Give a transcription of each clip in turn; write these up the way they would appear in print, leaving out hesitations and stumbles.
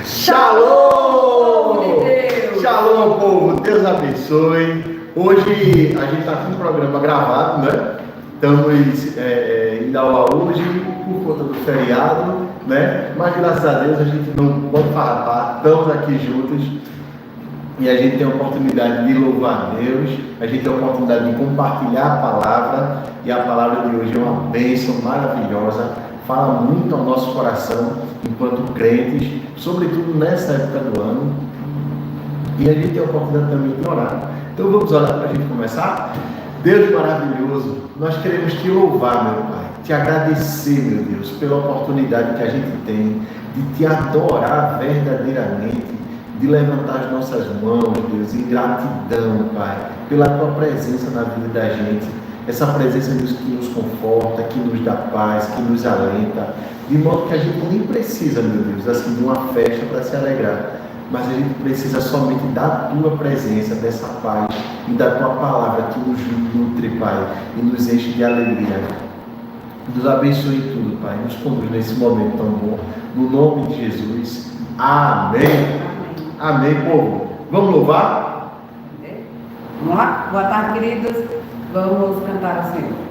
Shalom! Shalom, povo! Deus abençoe. Hoje a gente está com um programa gravado, né? Estamos indo ao ar hoje por conta do feriado, né? Mas graças a Deus a gente não pode farrapar, estamos aqui juntos e a gente tem a oportunidade de louvar a Deus, a gente tem a oportunidade de compartilhar a palavra e a palavra de hoje é uma bênção maravilhosa, fala muito ao nosso coração enquanto crentes, sobretudo nessa época do ano, e a gente tem a oportunidade também de orar. Então vamos orar para a gente começar? Deus maravilhoso, nós queremos te louvar, meu Pai, te agradecer, meu Deus, pela oportunidade que a gente tem de te adorar verdadeiramente, de levantar as nossas mãos, Deus, em gratidão, Pai, pela tua presença na vida da gente, essa presença, Deus, que nos conforta, que nos dá paz, que nos alenta, de modo que a gente nem precisa, meu Deus, assim, de uma festa para se alegrar, mas a gente precisa somente da tua presença, dessa paz e da tua palavra que nos nutre, Pai, e nos enche de alegria. Nos abençoe em tudo, Pai, nos conduz nesse momento tão bom, no nome de Jesus. Amém. Amém, povo. Vamos louvar? Vamos lá? Boa tarde, queridos. Vamos cantar ao Senhor.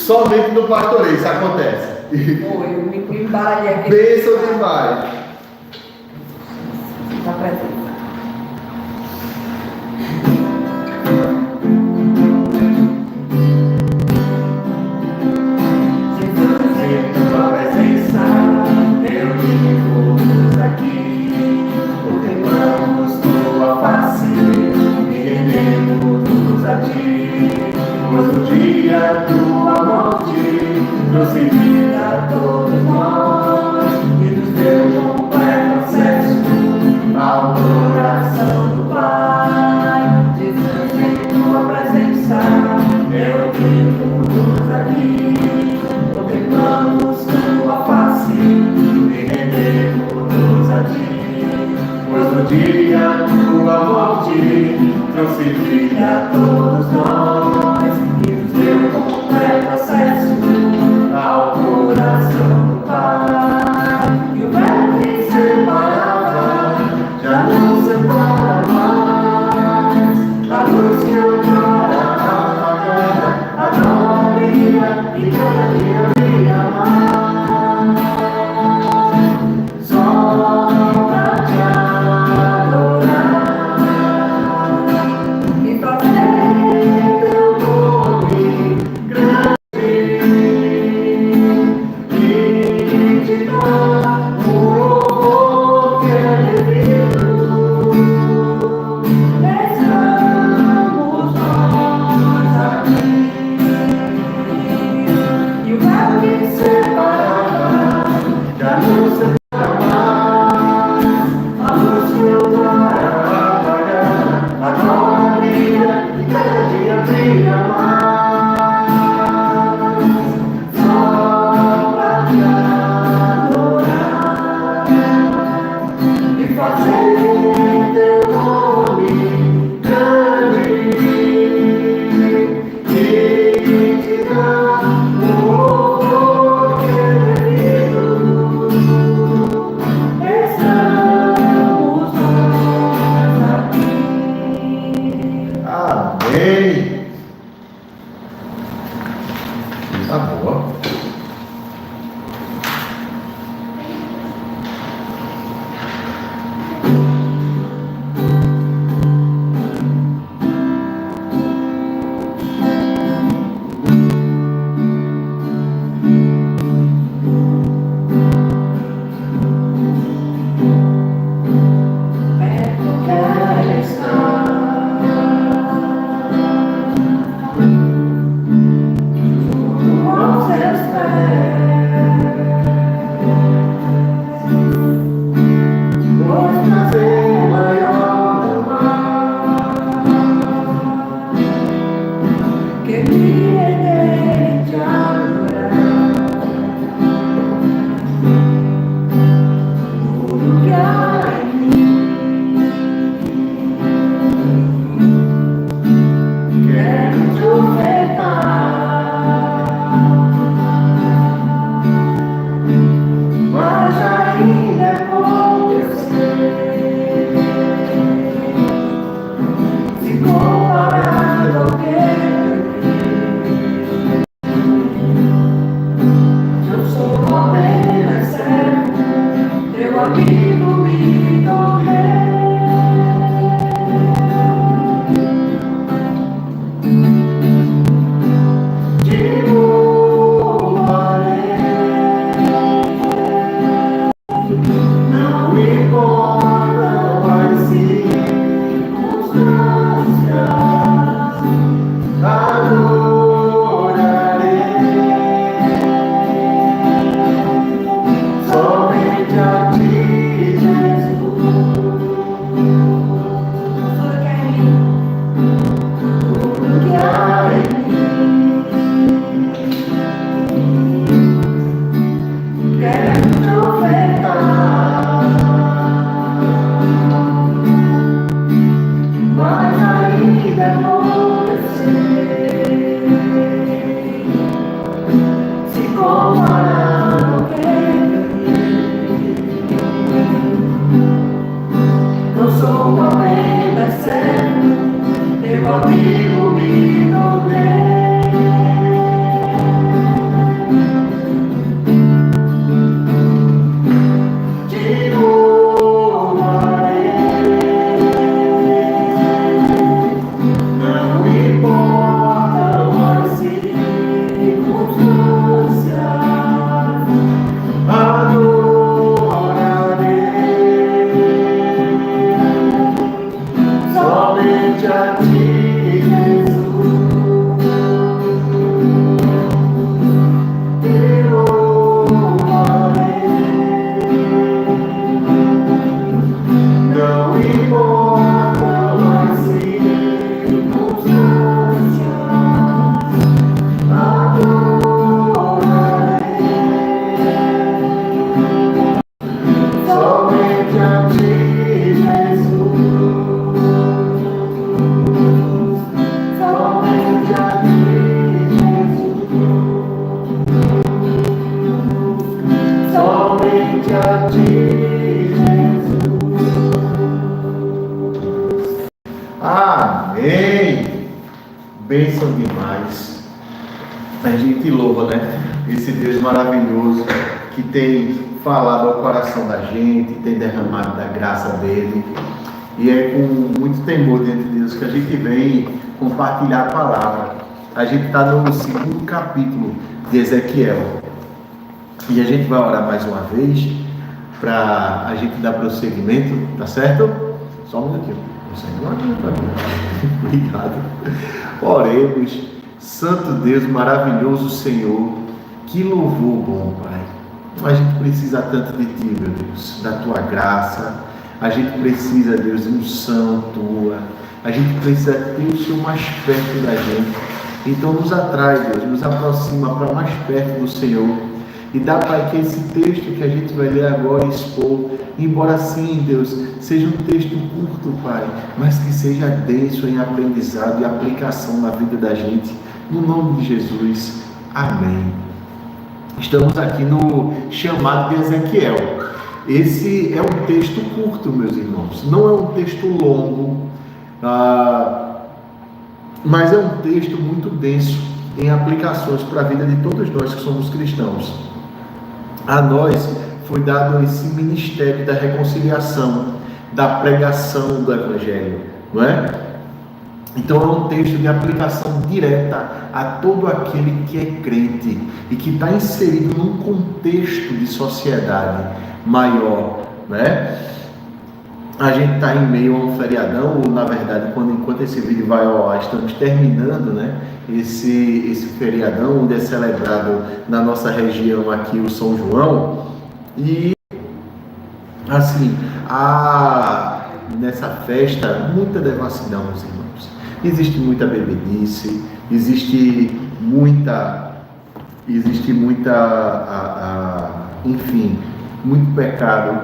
Somente no pastoreio isso acontece. Foi, eu me embaralhei aqui. Bênção demais. Está presente. Jesus, em tua presença, eu me encontro aqui. e rendemos a ti, pois no dia tua morte trouxe a todos nós e nos deu completo acesso ao coração do Pai. E o véu que separava já não separa mais. A luz que outrora apagada, a glória e cada dia brilha mais. Só pra te adorar e fazer teu nome grande e te dar o louvor que é devido. Estamos nós aqui e o véu que separava já não separa mais. A luz que outrora apagada, a glória e cada dia brilha mais. Só pra te adorar e fazer teu nome grande e te dar o louvor que é devido. Estamos nós aqui. Amém. Tá boa. Perto quero estar, junto aos seus pés, pois prazer maior não há que me render e te adorar. Tudo que há em mim quero te ofertar, mas ainda é pouco eu sei, se comparado ao que eu sou apenas servo, teu amigo me tornei. Te louvarei, não importa quais circunstâncias, adorarei somente a ti, Jesus. Tudo que há em mim quero te ofertar, mas ainda é pouco eu sei, se comparar ao que não sou apenas servo, teu amigo me tornei. de Jesus. Amém. Bênção demais. A gente louva, né? Esse Deus maravilhoso que tem falado ao coração da gente, tem derramado da graça dele. E é com muito temor diante de Deus que a gente vem compartilhar a palavra. A gente está no segundo capítulo de Ezequiel. E a gente vai orar mais uma vez para a gente dar prosseguimento, tá certo? Só um minutinho. Obrigado. Oremos. Santo Deus, maravilhoso Senhor, que louvor bom, Pai. A gente precisa tanto de Ti, meu Deus, da Tua graça. A gente precisa, Deus, de unção Tua. A gente precisa ter o Senhor mais perto da gente. Então nos atrai, Deus, nos aproxima para mais perto do Senhor. E dá, Pai, que esse texto que a gente vai ler agora e expor, embora sim, Deus, seja um texto curto, Pai, mas que seja denso em aprendizado e aplicação na vida da gente. No nome de Jesus. Amém. Estamos aqui no chamado de Ezequiel. Esse é um texto curto, meus irmãos. Não é um texto longo, mas é um texto muito denso em aplicações para a vida de todos nós que somos cristãos. A nós foi dado esse ministério da reconciliação, da pregação do Evangelho, não é? Então é um texto de aplicação direta a todo aquele que é crente e que está inserido num contexto de sociedade maior, né? A gente está em meio a um feriadão, ou na verdade, enquanto esse vídeo vai ao ar, estamos terminando, né? Esse feriadão, onde é celebrado na nossa região aqui o São João. E assim, há nessa festa muita devassidão, meus irmãos. Existe muita bebedice, existe muita, enfim, muito pecado.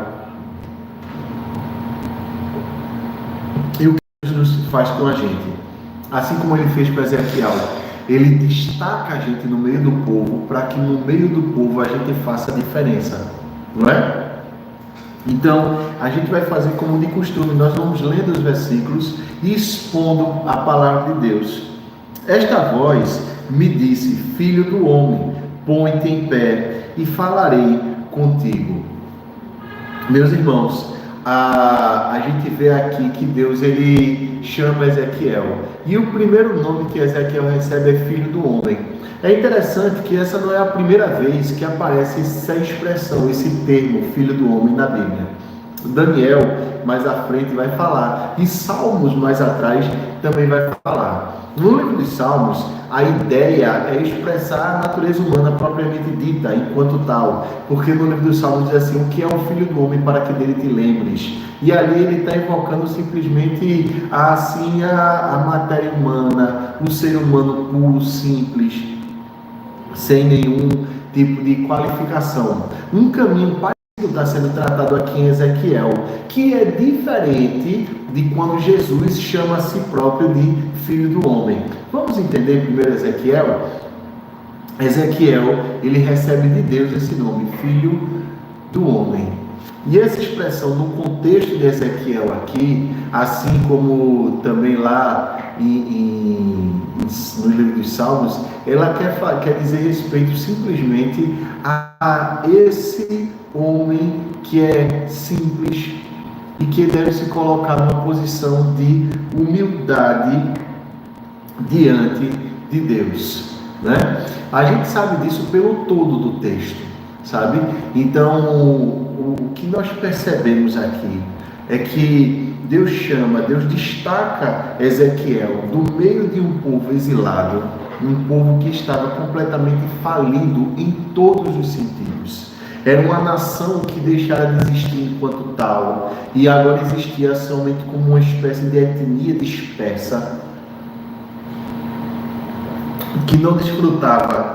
E o que Jesus faz com a gente? Assim como ele fez com Ezequiel, ele destaca a gente no meio do povo, para que no meio do povo a gente faça a diferença, não é? Então, a gente vai fazer como de costume, nós vamos lendo os versículos e expondo a palavra de Deus. Esta voz me disse: filho do homem, põe-te em pé e falarei contigo. Meus irmãos, a gente vê aqui que Deus ele chama Ezequiel, e o primeiro nome que Ezequiel recebe é filho do homem. É interessante que essa não é a primeira vez que aparece essa expressão, esse termo, filho do homem, na Bíblia. Daniel, mais à frente, vai falar, e Salmos, mais atrás, também vai falar. No livro de Salmos, a ideia é expressar a natureza humana propriamente dita, enquanto tal, porque no livro dos Salmos diz assim: o que é o filho do homem para que dele te lembres? E ali ele está invocando simplesmente assim a matéria humana, o ser humano puro, simples, sem nenhum tipo de qualificação. Um caminho parecido está sendo tratado aqui em Ezequiel, que é diferente de quando Jesus chama a si próprio de filho do homem. Vamos entender primeiro Ezequiel? Ezequiel, ele recebe de Deus esse nome, filho do homem. E essa expressão no contexto de Ezequiel aqui, assim como também lá no livro dos Salmos, ela quer dizer respeito simplesmente a esse homem que é simples e que deve se colocar numa posição de humildade diante de Deus, né? A gente sabe disso pelo todo do texto, sabe? Então, o que nós percebemos aqui é que Deus destaca Ezequiel do meio de um povo exilado, um povo que estava completamente falido em todos os sentidos. Era uma nação que deixara de existir enquanto tal, e agora existia somente como uma espécie de etnia dispersa, que não desfrutava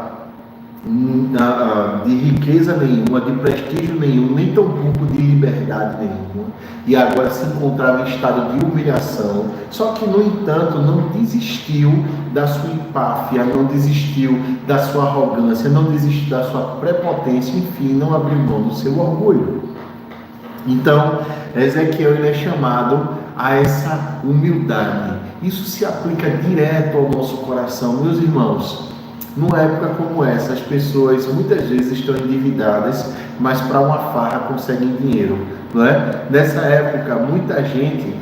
de riqueza nenhuma, de prestígio nenhum, nem tampouco de liberdade nenhuma, e agora se encontrava em estado de humilhação. Só que, no entanto, não desistiu da sua empáfia, não desistiu da sua arrogância, não desistiu da sua prepotência, enfim, não abriu mão do seu orgulho. Então, Ezequiel ele é chamado a essa humildade. Isso se aplica direto ao nosso coração. Meus irmãos, numa época como essa, as pessoas muitas vezes estão endividadas, mas para uma farra conseguem dinheiro, não é? Nessa época, muita gente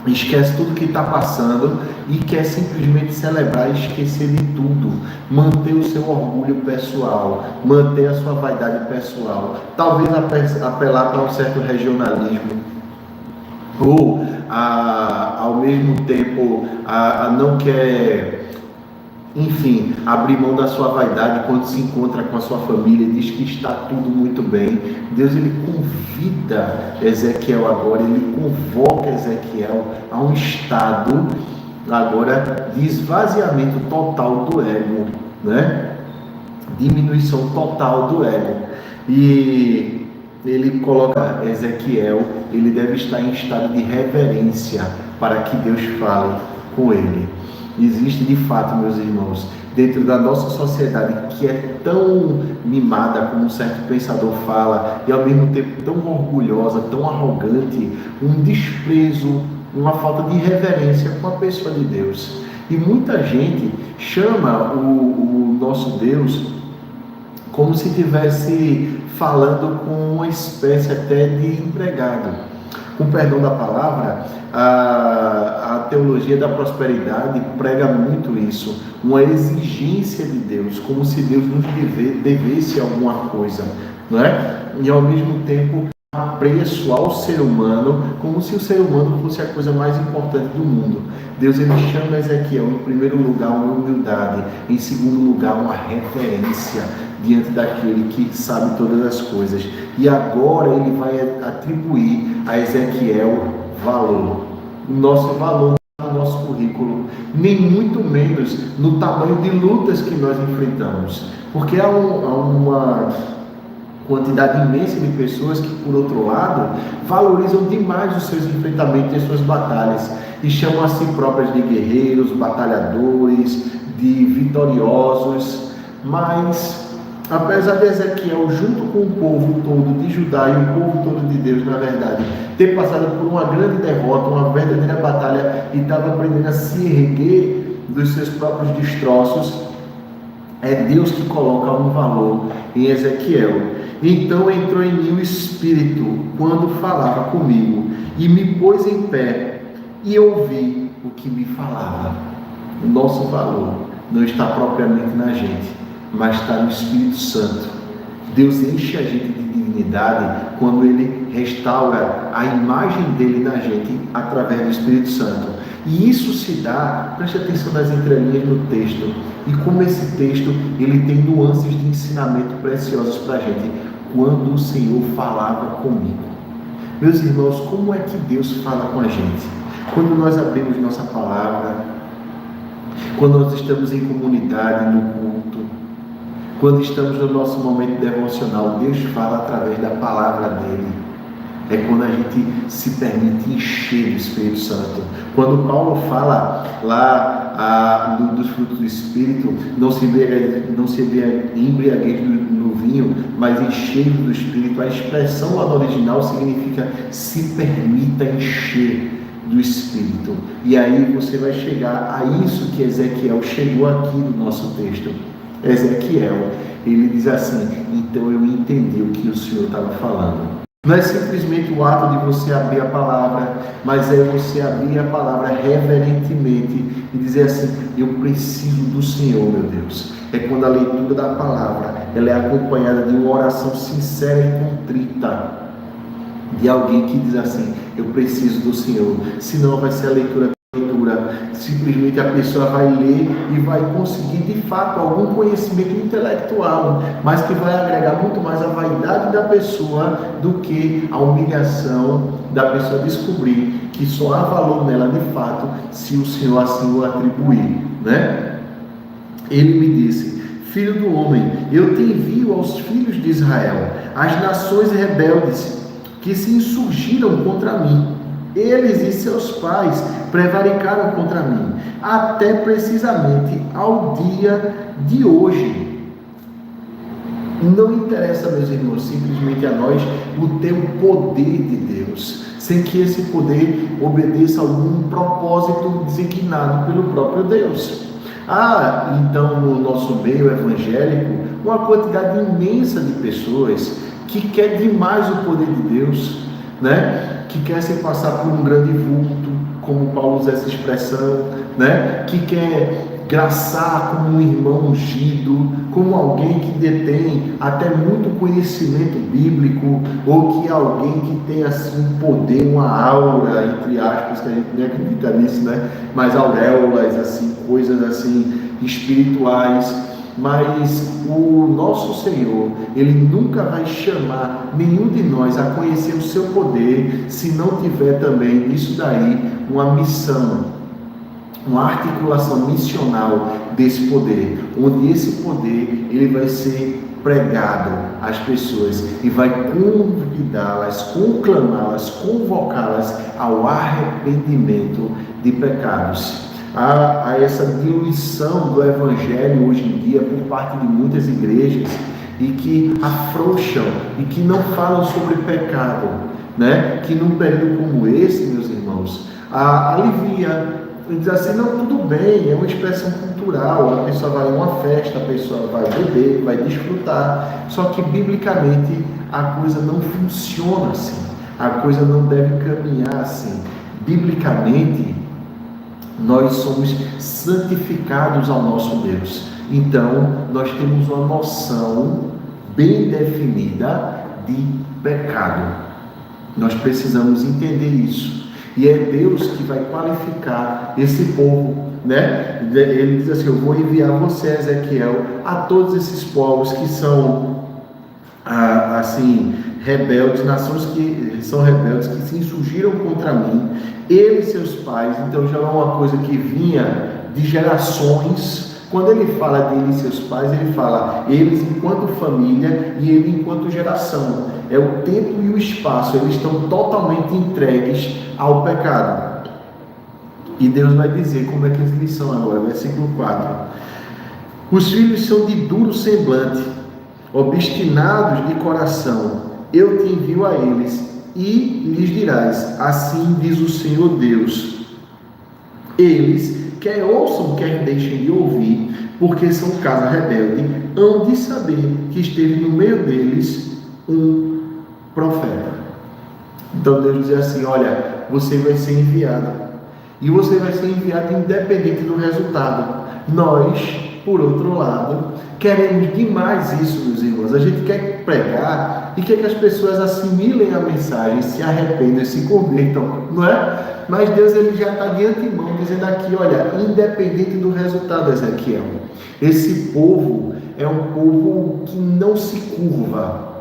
esquece tudo que está passando e quer simplesmente celebrar e esquecer de tudo, manter o seu orgulho pessoal, manter a sua vaidade pessoal, talvez apelar para um certo regionalismo, ou ao mesmo tempo não quer, enfim, abrir mão da sua vaidade quando se encontra com a sua família e diz que está tudo muito bem. Deus ele convida Ezequiel agora, ele convoca Ezequiel a um estado agora de esvaziamento total do ego, né? Diminuição total do ego. E ele coloca Ezequiel, ele deve estar em estado de reverência para que Deus fale com ele. Existe de fato, meus irmãos, dentro da nossa sociedade que é tão mimada, como um certo pensador fala, e ao mesmo tempo tão orgulhosa, tão arrogante, um desprezo, uma falta de reverência com a pessoa de Deus. E muita gente chama o nosso Deus como se estivesse falando com uma espécie até de empregado. Com perdão da palavra, a teologia da prosperidade prega muito isso, uma exigência de Deus, como se Deus nos devesse alguma coisa, não é? E ao mesmo tempo apreço ao ser humano, como se o ser humano fosse a coisa mais importante do mundo. Deus ele chama Ezequiel em primeiro lugar uma humildade, em segundo lugar uma reverência diante daquele que sabe todas as coisas. E agora ele vai atribuir a Ezequiel valor. O nosso valor no nosso currículo, nem muito menos no tamanho de lutas que nós enfrentamos, porque há uma quantidade imensa de pessoas que, por outro lado, valorizam demais os seus enfrentamentos e as suas batalhas e chamam a si próprias de guerreiros, batalhadores, de vitoriosos. Mas apesar de Ezequiel, junto com o povo todo de Judá e o povo todo de Deus, na verdade, ter passado por uma grande derrota, uma verdadeira batalha, e estava aprendendo a se erguer dos seus próprios destroços, é Deus que coloca um valor em Ezequiel. Então entrou em mim o Espírito quando falava comigo, e me pôs em pé, e ouvi o que me falava. O nosso valor não está propriamente na gente, mas está no Espírito Santo. Deus enche a gente de dignidade quando Ele restaura a imagem dEle na gente através do Espírito Santo. E isso se dá, preste atenção nas entrelinhas no texto, e como esse texto ele tem nuances de ensinamento preciosos para a gente. Quando o Senhor falava comigo. Meus irmãos, como é que Deus fala com a gente? Quando nós abrimos nossa palavra, quando nós estamos em comunidade, no culto, quando estamos no nosso momento devocional, Deus fala através da palavra dEle. É quando a gente se permite encher do Espírito Santo. Quando Paulo fala lá dos frutos do Espírito, não se embriagueis no vinho, mas enchei do Espírito. A expressão lá no original significa se permita encher do Espírito. E aí você vai chegar a isso que Ezequiel chegou aqui no nosso texto. Ezequiel, ele diz assim: então eu entendi o que o Senhor estava falando. Não é simplesmente o ato de você abrir a palavra, mas é você abrir a palavra reverentemente e dizer assim: eu preciso do Senhor, meu Deus. É quando a leitura da palavra ela é acompanhada de uma oração sincera e contrita, de alguém que diz assim: eu preciso do Senhor. Senão vai ser a leitura, simplesmente a pessoa vai ler e vai conseguir de fato algum conhecimento intelectual, mas que vai agregar muito mais a vaidade da pessoa do que a humilhação da pessoa descobrir que só há valor nela de fato se o Senhor assim o atribuir, né? Ele me disse: filho do homem, eu te envio aos filhos de Israel, às nações rebeldes que se insurgiram contra mim. Eles e seus pais prevaricaram contra mim, até precisamente ao dia de hoje. Não interessa, meus irmãos, simplesmente a nós o ter o poder de Deus, sem que esse poder obedeça a algum propósito designado pelo próprio Deus. Então no nosso meio evangélico, uma quantidade imensa de pessoas que quer demais o poder de Deus, né? Que quer se passar por um grande vulto, como Paulo usa essa expressão, né? Que quer graçar como um irmão ungido, como alguém que detém até muito conhecimento bíblico, ou que é alguém que tem assim um poder, uma aura, entre aspas, que a gente nem acredita nisso, né? Mas auréolas, assim, coisas assim espirituais. Mas o nosso Senhor, Ele nunca vai chamar nenhum de nós a conhecer o seu poder, se não tiver também nisso daí uma missão, uma articulação missional desse poder, onde esse poder ele vai ser pregado às pessoas e vai convidá-las, conclamá-las, convocá-las ao arrependimento de pecados. Há essa diluição do evangelho hoje em dia por parte de muitas igrejas e que afrouxam e que não falam sobre pecado, né? Que num período como esse, meus irmãos, alivia. Diz assim, não, tudo bem, é uma expressão cultural, a pessoa vai a uma festa, a pessoa vai beber, vai desfrutar, só que biblicamente a coisa não funciona assim, a coisa não deve caminhar assim. Biblicamente, nós somos santificados ao nosso Deus, então nós temos uma noção bem definida de pecado. Nós precisamos entender isso. E é Deus que vai qualificar esse povo, né? Ele diz assim, eu vou enviar você, Ezequiel, a todos esses povos que são, assim, rebeldes, nações que são rebeldes, que se insurgiram contra mim, ele e seus pais. Então já é uma coisa que vinha de gerações. Quando ele fala dele e seus pais, ele fala eles enquanto família e ele enquanto geração. É o tempo e o espaço, eles estão totalmente entregues ao pecado. E Deus vai dizer como é que eles são agora, versículo 4. Os filhos são de duro semblante, obstinados de coração. Eu te envio a eles e lhes dirás, assim diz o Senhor Deus. Eles, quer ouçam, quer deixem de ouvir, porque são casa rebelde, hão de saber que esteve no meio deles um profeta. Então Deus diz assim, olha, você vai ser enviado, e você vai ser enviado independente do resultado. Nós, por outro lado, queremos demais isso, meus irmãos. A gente quer pregar e quer que as pessoas assimilem a mensagem, se arrependam, se convertam, não é? Mas Deus ele já está de antemão dizendo aqui, olha, independente do resultado, Ezequiel, esse povo é um povo que não se curva.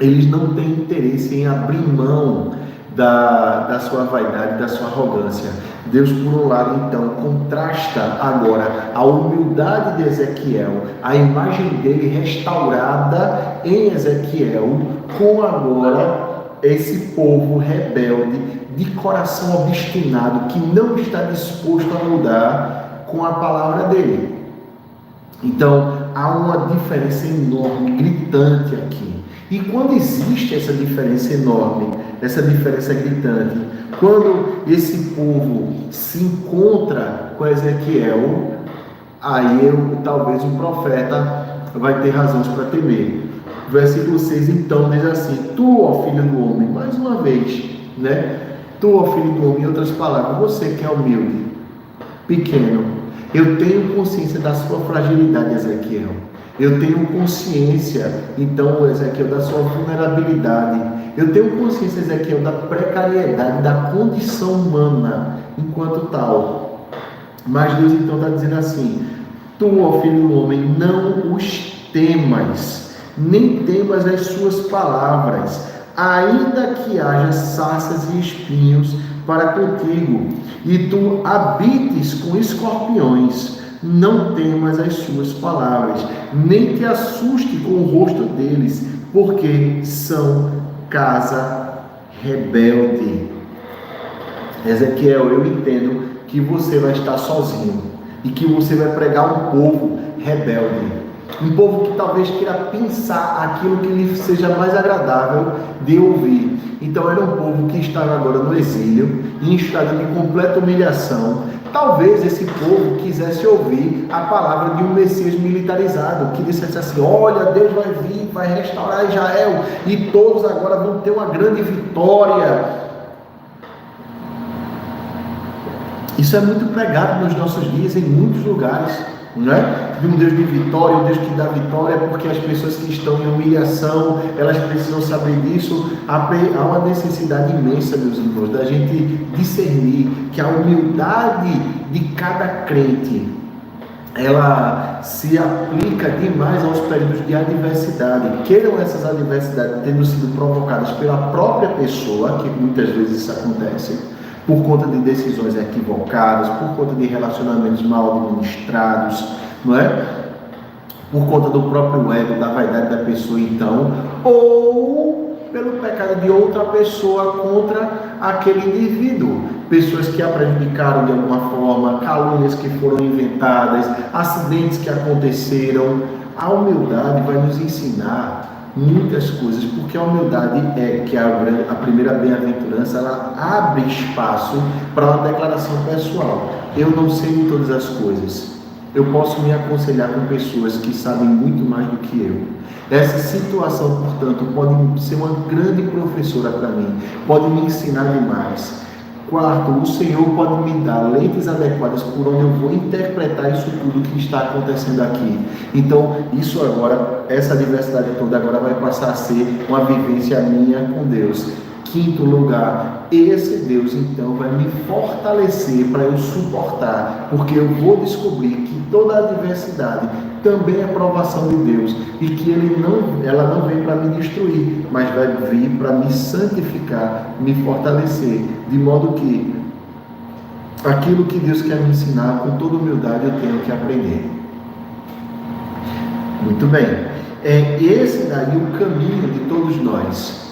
Eles não têm interesse em abrir mão da sua vaidade, da sua arrogância. Deus, por um lado, então, contrasta agora a humildade de Ezequiel, a imagem dele restaurada em Ezequiel, com agora esse povo rebelde, de coração obstinado, que não está disposto a mudar com a palavra dele. Então, há uma diferença enorme, gritante aqui. E quando existe essa diferença enorme, essa diferença gritante, quando esse povo se encontra com Ezequiel, aí talvez o profeta vai ter razões para temer. Versículo 6, então, diz assim, tu, ó filho do homem, mais uma vez, né? Tu, ó filho do homem, em outras palavras, você que é humilde, pequeno, eu tenho consciência da sua fragilidade, Ezequiel. Eu tenho consciência, então, Ezequiel, da sua vulnerabilidade. Eu tenho consciência, Ezequiel, da precariedade, da condição humana, enquanto tal. Mas Deus, então, está dizendo assim, tu, ó filho do homem, não os temas, nem temas as suas palavras, ainda que haja sarças e espinhos para contigo, e tu habites com escorpiões, não temas as suas palavras, nem te assuste com o rosto deles, porque são casa rebelde. Ezequiel, eu entendo que você vai estar sozinho e que você vai pregar um povo rebelde. Um povo que talvez queira pensar aquilo que lhe seja mais agradável de ouvir. Então era um povo que estava agora no exílio, em estado de completa humilhação. Talvez esse povo quisesse ouvir a palavra de um Messias militarizado, que dissesse assim: olha, Deus vai vir, vai restaurar Israel, e todos agora vão ter uma grande vitória. Isso é muito pregado nos nossos dias em muitos lugares, não é? De um Deus de vitória, um Deus que dá vitória, porque as pessoas que estão em humilhação, elas precisam saber disso. Há uma necessidade imensa, meus irmãos, da gente discernir que a humildade de cada crente, ela se aplica demais aos períodos de adversidade. Queiram essas adversidades tendo sido provocadas pela própria pessoa, que muitas vezes isso acontece, por conta de decisões equivocadas, por conta de relacionamentos mal administrados, não é? Por conta do próprio ego, da vaidade da pessoa, então, ou pelo pecado de outra pessoa contra aquele indivíduo. Pessoas que a prejudicaram de alguma forma, calúnias que foram inventadas, acidentes que aconteceram. A humildade vai nos ensinar muitas coisas, porque a humildade é que a primeira bem-aventurança, ela abre espaço para uma declaração pessoal. Eu não sei de todas as coisas. Eu posso me aconselhar com pessoas que sabem muito mais do que eu. Essa situação, portanto, pode ser uma grande professora para mim, pode me ensinar demais. Quarto, o Senhor pode me dar lentes adequadas por onde eu vou interpretar isso tudo que está acontecendo aqui. Então, isso agora, essa diversidade toda agora vai passar a ser uma vivência minha com Deus. Quinto lugar, esse Deus então vai me fortalecer para eu suportar, porque eu vou descobrir que toda a adversidade também é provação de Deus e que ela não vem para me destruir, mas vai vir para me santificar, me fortalecer, de modo que aquilo que Deus quer me ensinar, com toda humildade eu tenho que aprender. Muito bem, é esse daí o caminho de todos nós.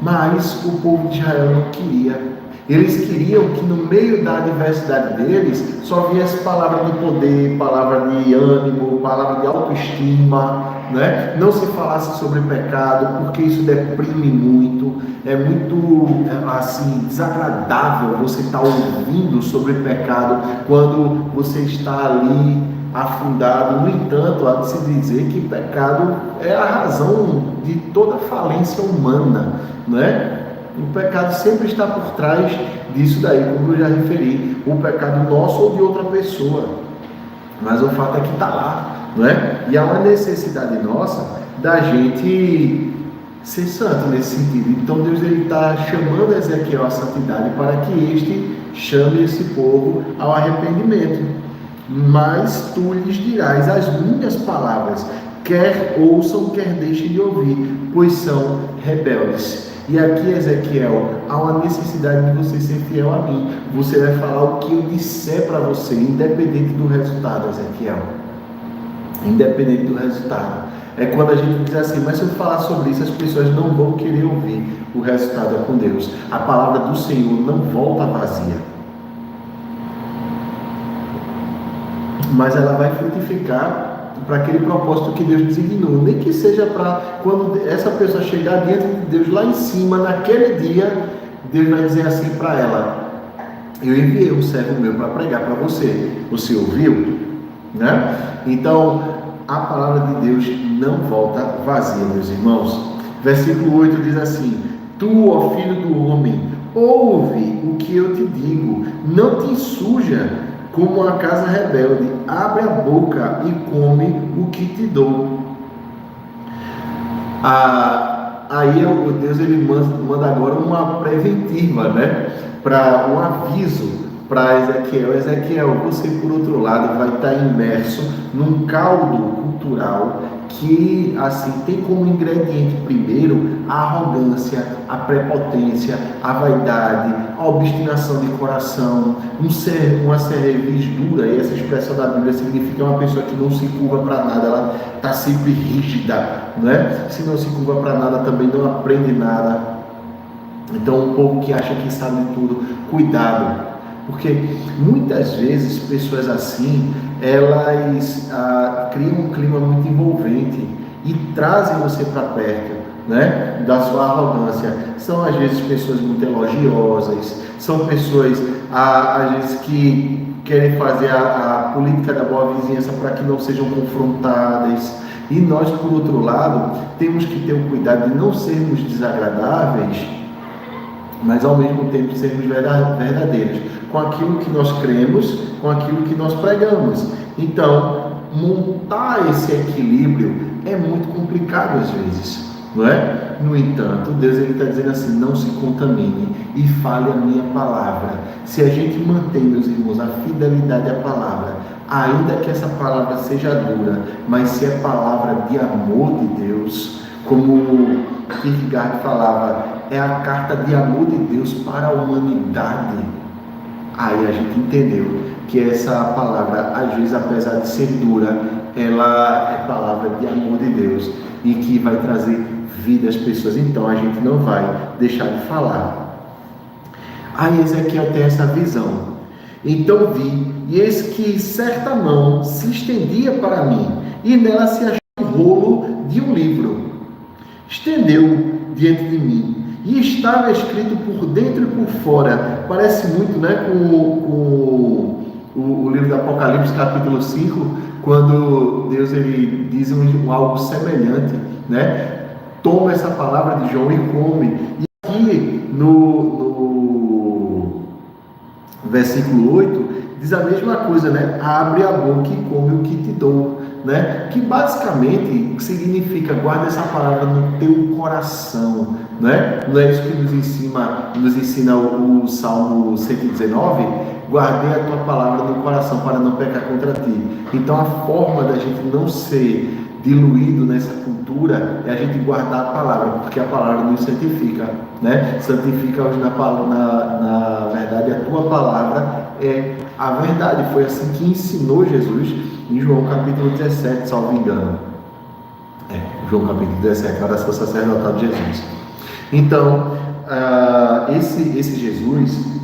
Mas o povo de Israel não queria. Eles queriam que no meio da adversidade deles só viesse palavra de poder, palavra de ânimo, palavra de autoestima, né? Não se falasse sobre pecado, porque isso deprime muito. É muito assim, desagradável você estar ouvindo sobre pecado quando você está ali afundado. No entanto, há de se dizer que pecado é a razão de toda falência humana, não é? O pecado sempre está por trás disso daí, como eu já referi, o pecado nosso ou de outra pessoa, mas o fato é que está lá, não é? E há uma necessidade nossa da gente ser santo nesse sentido. Então Deus está chamando Ezequiel à santidade para que este chame esse povo ao arrependimento. Mas tu lhes dirás as minhas palavras, quer ouçam, quer deixem de ouvir, pois são rebeldes. E aqui, Ezequiel, há uma necessidade de você ser fiel a mim. Você vai falar o que eu disser para você, independente do resultado, Ezequiel. Independente do resultado. É quando a gente diz assim, mas se eu falar sobre isso, as pessoas não vão querer ouvir. O resultado é com Deus. A palavra do Senhor não volta vazia, mas ela vai frutificar para aquele propósito que Deus designou. Nem que seja para quando essa pessoa chegar diante de Deus lá em cima, naquele dia, Deus vai dizer assim para ela: eu enviei um servo meu para pregar para você. Você ouviu? Né? Então, a palavra de Deus não volta vazia, meus irmãos. Versículo 8 diz assim: tu, ó filho do homem, ouve o que eu te digo, não te suja como uma casa rebelde, abre a boca e come o que te dou. Aí o Deus ele manda agora uma preventiva, né? Para um aviso para Ezequiel. Ezequiel, você por outro lado vai estar imerso num caldo cultural que assim tem como ingrediente primeiro a arrogância, a prepotência, a vaidade, a obstinação de coração, uma cerviz dura. E essa expressão da Bíblia significa uma pessoa que não se curva para nada, ela está sempre rígida, não é? Se não se curva para nada, também não aprende nada. Então, um povo que acha que sabe tudo, cuidado, Porque muitas vezes pessoas assim, elas criam um clima muito envolvente e trazem você para perto, né, da sua arrogância. São às vezes pessoas muito elogiosas, são pessoas às vezes que querem fazer a política da boa vizinhança para que não sejam confrontadas. E nós, por outro lado, temos que ter o cuidado de não sermos desagradáveis, mas ao mesmo tempo sermos verdadeiros com aquilo que nós cremos, com aquilo que nós pregamos. Então, montar esse equilíbrio é muito complicado às vezes, não é? No entanto, Deus está dizendo assim: não se contamine e fale a minha palavra. Se a gente mantém, meus irmãos, a fidelidade à palavra, ainda que essa palavra seja dura, mas se é palavra de amor de Deus, como Kierkegaard falava, é a carta de amor de Deus para a humanidade. Aí a gente entendeu que essa palavra, às vezes, apesar de ser dura, ela é palavra de amor de Deus e que vai trazer vida às pessoas. Então a gente não vai deixar de falar. Aí Ezequiel tem essa visão. Então vi, e eis que certa mão se estendia para mim, e nela se achou um rolo de um livro. Estendeu diante de mim, e estava escrito por dentro e por fora. Parece muito, né, com o livro do Apocalipse, capítulo 5, quando Deus ele diz algo semelhante, né? Toma essa palavra de João e come. E aqui no versículo 8 diz a mesma coisa, né? Abre a boca e come o que te dou, né? Que basicamente significa: guarda essa palavra no teu coração, né? Não é isso que nos ensina o Salmo 119? Guardei a tua palavra no coração para não pecar contra ti. Então a forma da gente não ser diluído nessa cultura é a gente guardar a palavra, porque a palavra nos santifica, né? Santifica-os na verdade. A tua palavra é a verdade. Foi assim que ensinou Jesus em João capítulo 17, salvo engano. João capítulo 17, a oração sacerdotal de Jesus. Então, esse Jesus,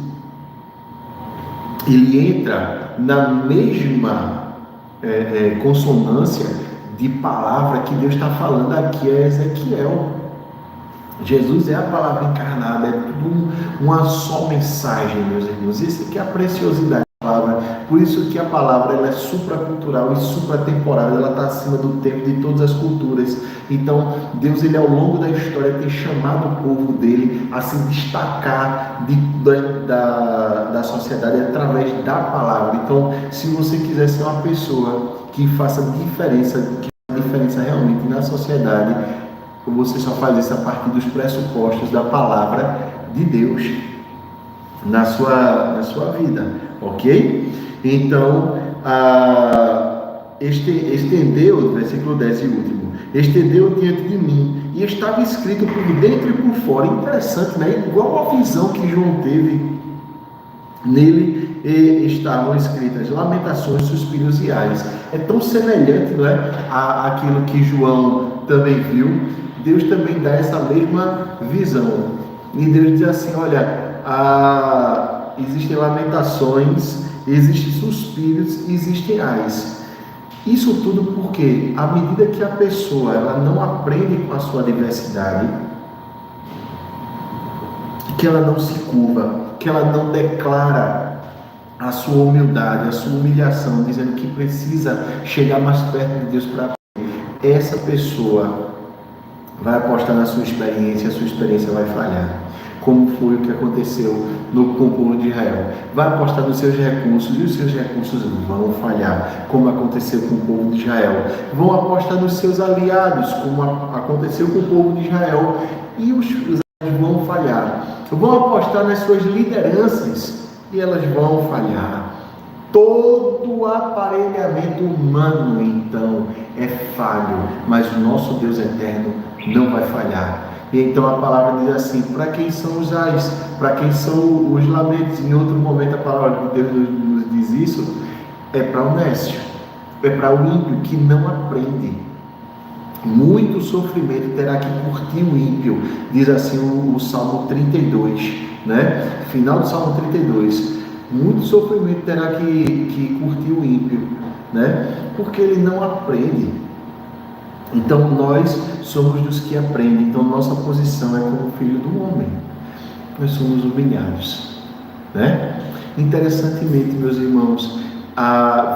ele entra na mesma consonância de palavra que Deus está falando aqui a Ezequiel. Jesus é a palavra encarnada, é tudo uma só mensagem, meus irmãos. Isso aqui é a preciosidade da palavra. Por isso que a palavra ela é supracultural e supratemporal, ela está acima do tempo de todas as culturas. Então, Deus, ele ao longo da história tem chamado o povo dele a se destacar da sociedade através da palavra. Então, se você quiser ser uma pessoa que faça diferença realmente na sociedade, você só faz isso a partir dos pressupostos da palavra de Deus na sua vida, ok? Então, estendeu, versículo 10 e último, estendeu diante de mim, e estava escrito por dentro e por fora. Interessante, né? Igual a visão que João teve, nele estavam escritas lamentações, suspiros e ais. É tão semelhante, não é, àquilo que João também viu. Deus também dá essa mesma visão. E Deus diz assim: olha, existem lamentações, existem suspiros, existem ais. Isso tudo porque, à medida que a pessoa ela não aprende com a sua diversidade, que ela não se curva, que ela não declara a sua humildade, a sua humilhação, dizendo que precisa chegar mais perto de Deus para essa pessoa vai apostar na sua experiência, a sua experiência vai falhar, como foi o que aconteceu com o povo de Israel. Vai apostar nos seus recursos e os seus recursos vão falhar, como aconteceu com o povo de Israel. Vão apostar nos seus aliados, como aconteceu com o povo de Israel, e os aliados vão falhar. Vão apostar nas suas lideranças e elas vão falhar. Todo aparelhamento humano, então, é falho, mas o nosso Deus eterno não vai falhar. E então a palavra diz assim: para quem são os ais? Para quem são os lamentos? Em outro momento a palavra de Deus nos diz isso: é para o nécio, é para o ímpio que não aprende. Muito sofrimento terá que curtir o ímpio, diz assim o Salmo 32, né? Final do Salmo 32. muito sofrimento terá que curtir o ímpio, né? Porque ele não aprende. Então nós somos dos que aprendem. Então nossa posição é como filho do homem. Nós somos humilhados, né? Interessantemente, meus irmãos,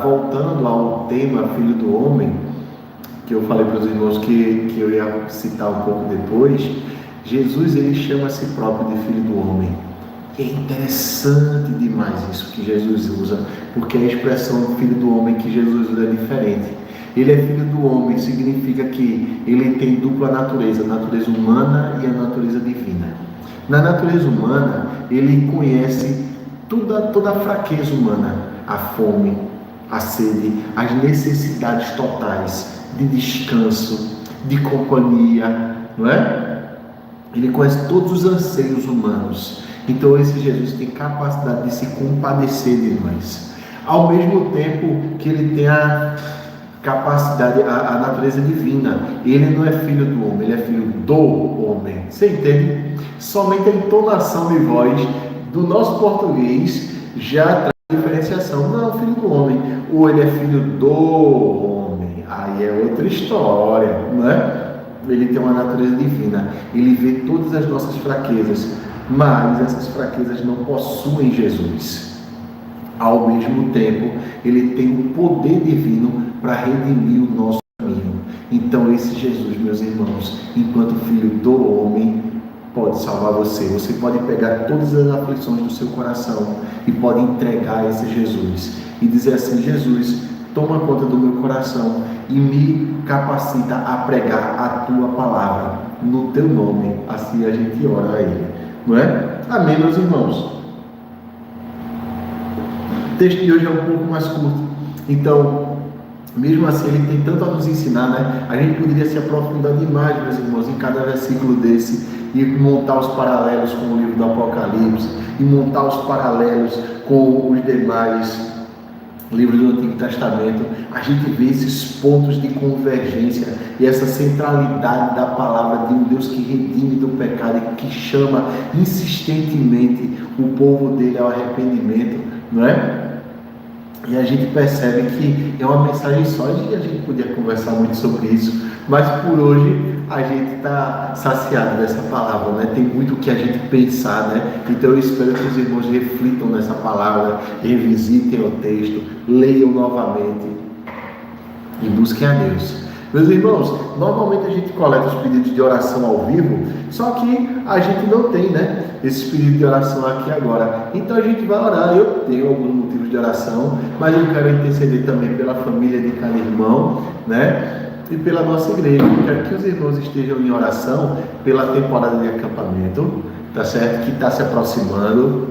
voltando ao tema filho do homem, que eu falei para os irmãos que eu ia citar um pouco depois, Jesus ele chama a si próprio de filho do homem. É interessante demais isso que Jesus usa, porque a expressão filho do homem que Jesus usa é diferente. Ele é filho do homem, significa que ele tem dupla natureza, a natureza humana e a natureza divina. Na natureza humana, ele conhece toda a fraqueza humana, a fome, a sede, as necessidades totais de descanso, de companhia, não é? Ele conhece todos os anseios humanos. Então esse Jesus tem capacidade de se compadecer de nós. Ao mesmo tempo que ele tem a capacidade, a natureza divina. Ele não é filho do homem, ele é filho do homem. Você entende? Somente a entonação de voz do nosso português já traz diferenciação. Não, filho do homem. Ou ele é filho do homem. Aí é outra história, não é? Ele tem uma natureza divina. Ele vê todas as nossas fraquezas, mas essas fraquezas não possuem Jesus. Ao mesmo tempo, ele tem o poder divino para redimir o nosso caminho. Então esse Jesus, meus irmãos, enquanto filho do homem, pode salvar você. Você pode pegar todas as aflições do seu coração e pode entregar a esse Jesus e dizer assim: Jesus, toma conta do meu coração e me capacita a pregar a tua palavra no teu nome. Assim a gente ora a ele, não é? Amém, meus irmãos? O texto de hoje é um pouco mais curto, então mesmo assim ele tem tanto a nos ensinar, né? A gente poderia se aprofundar demais, meus irmãos, em cada versículo desse e montar os paralelos com o livro do Apocalipse e montar os paralelos com os demais livros do Antigo Testamento. A gente vê esses pontos de convergência e essa centralidade da palavra de um Deus que redime do pecado e que chama insistentemente o povo dele ao arrependimento, não é? E a gente percebe que é uma mensagem só, e a gente podia conversar muito sobre isso, mas por hoje a gente está saciado dessa palavra, né? Tem muito o que a gente pensar, né? Então eu espero que os irmãos reflitam nessa palavra, revisitem o texto, leiam novamente e busquem a Deus. Meus irmãos, normalmente a gente coleta os pedidos de oração ao vivo, só que a gente não tem, né, esses pedidos de oração aqui agora. Então a gente vai orar. Eu tenho alguns motivos de oração, mas eu quero interceder também pela família de cada irmão, né, e pela nossa igreja. Eu quero que os irmãos estejam em oração pela temporada de acampamento, tá certo? Que está se aproximando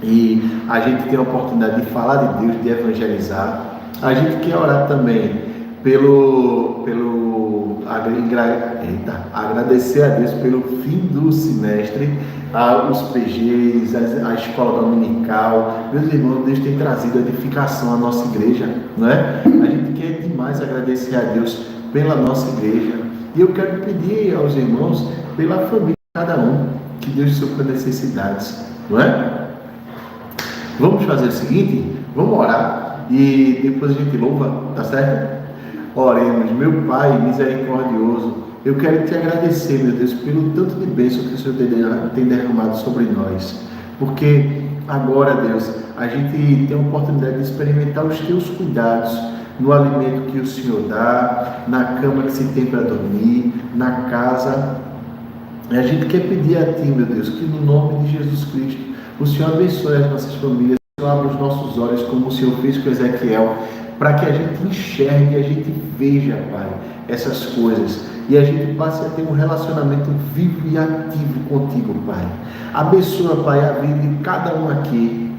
e a gente tem a oportunidade de falar de Deus, de evangelizar. A gente quer orar também agradecer a Deus pelo fim do semestre, os PGs, a escola dominical. Meus irmãos, Deus tem trazido edificação à nossa igreja, não é? A gente quer demais agradecer a Deus pela nossa igreja, e eu quero pedir aos irmãos pela família de cada um, que Deus supra necessidades, não é? Vamos fazer o seguinte, vamos orar e depois a gente louva, tá certo? Oremos. Meu Pai misericordioso, eu quero te agradecer, meu Deus, pelo tanto de bênção que o Senhor tem derramado sobre nós, porque agora, Deus, a gente tem a oportunidade de experimentar os teus cuidados no alimento que o Senhor dá, na cama que se tem para dormir, na casa. E a gente quer pedir a Ti, meu Deus, que no nome de Jesus Cristo o Senhor abençoe as nossas famílias, o Senhor abra os nossos olhos como o Senhor fez com Ezequiel, para que a gente enxergue, a gente veja, Pai, essas coisas e a gente passe a ter um relacionamento vivo e ativo contigo, Pai. Abençoa, Pai, a vida de cada um aqui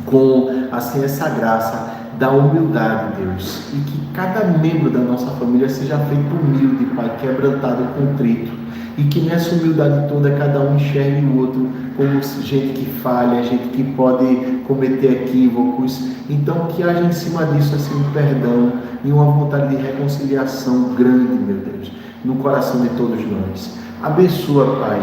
com, assim, essa graça da humildade, Deus, e que cada membro da nossa família seja feito humilde, Pai, quebrantado e contrito, e que nessa humildade toda cada um enxergue o outro como gente que falha, gente que pode cometer equívocos. Então que haja em cima disso assim um perdão e uma vontade de reconciliação grande, meu Deus, no coração de todos nós. Abençoa, Pai,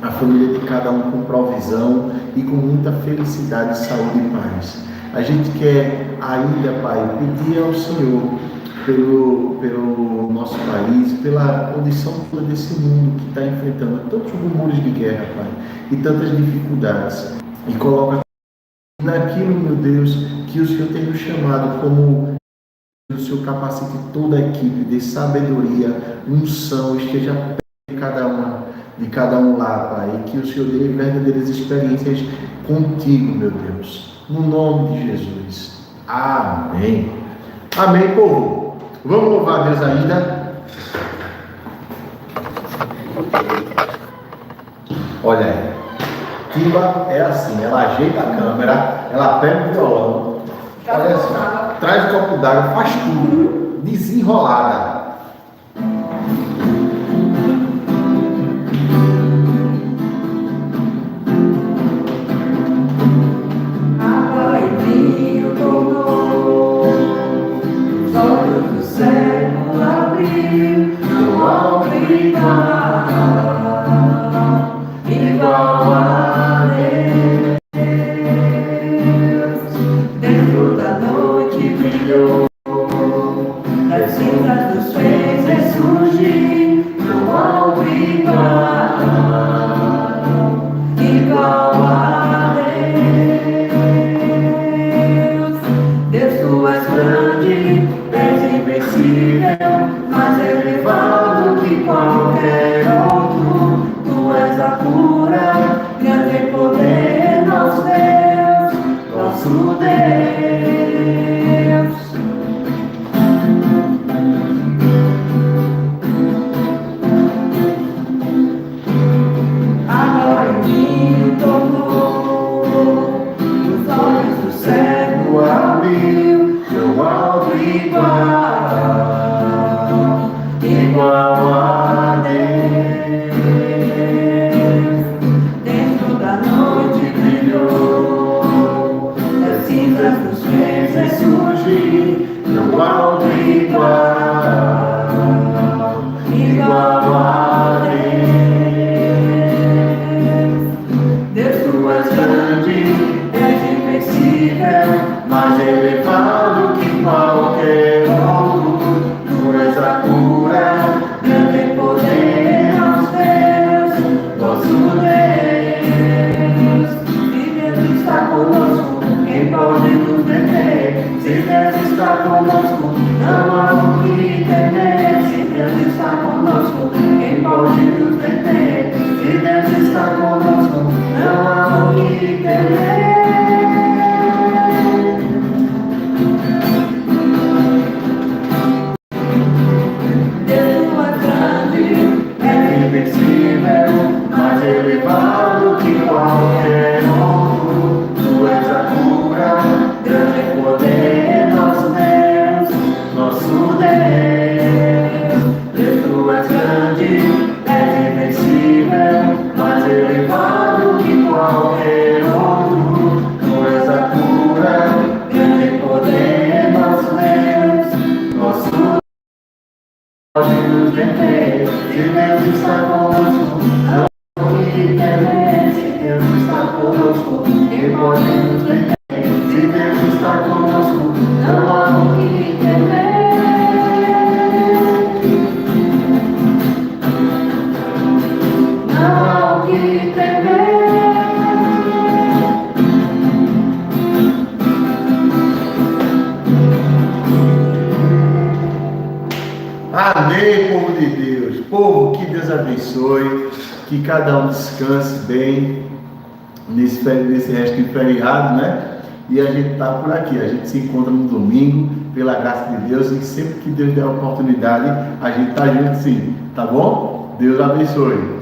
a família de cada um com provisão e com muita felicidade, saúde e paz. A gente quer ainda, Pai, pedir ao Senhor pelo nosso país, pela condição toda desse mundo que está enfrentando tantos rumores de guerra, Pai, e tantas dificuldades. E coloca naquilo, meu Deus, que o Senhor tem nos chamado, como o Senhor capacite toda a equipe de sabedoria, unção, esteja perto de cada um lá, Pai, e que o Senhor dê verdadeiras experiências contigo, meu Deus. No nome de Jesus. Amém. Amém, povo. Vamos louvar a Deus ainda. Olha aí. Timba é assim, ela ajeita a câmera, ela pega o violão, olha assim, traz o copo d'água, faz tudo, desenrolada. Igual a Deus, dentro da noite brilhou, das cinzas dos fez ressurgir, não há um igual a Deus. Deus, tu és grande, és invencível, mais elevado que qualquer outro. Tu és a cura, grande poder, nosso Deus, nosso Deus. Agora em mim tornou, os olhos do cego abriu, não há outro igual a Deus. Dentro da noite brilhou, das cinzas nos fez ressurgir, não há outro igual a Deus. Deus, tu és grande, és invencível, mais elevado que qualquer outro. Tu és a cura, grande poder, nosso Deus, nosso Deus. Se Deus está conosco, quem pode nos deter? Se Deus está conosco, não há o que temer. Se Deus está conosco, quem pode nos deter? Se Deus está conosco, não há o que temer. Mais elevado que qualquer outro, tu és a cura, grande poder, nosso Deus, nosso Deus. Deus, tu és grande, és invencível, mais elevado que qualquer outro, tu és a cura, grande poder, nosso Deus, nosso Deus. Pode nos deter, se Deus está conosco, não há o que temer. Se Deus está conosco, quem pode nos deter? Se Deus está conosco, não há o que temer. Não há o que temer. Amém, povo de Deus. Povo, que Deus abençoe, que cada um descanse bem nesse resto de feriado, né? E a gente está por aqui, a gente se encontra no domingo, pela graça de Deus, e sempre que Deus der a oportunidade, a gente está junto sim, tá bom? Deus abençoe.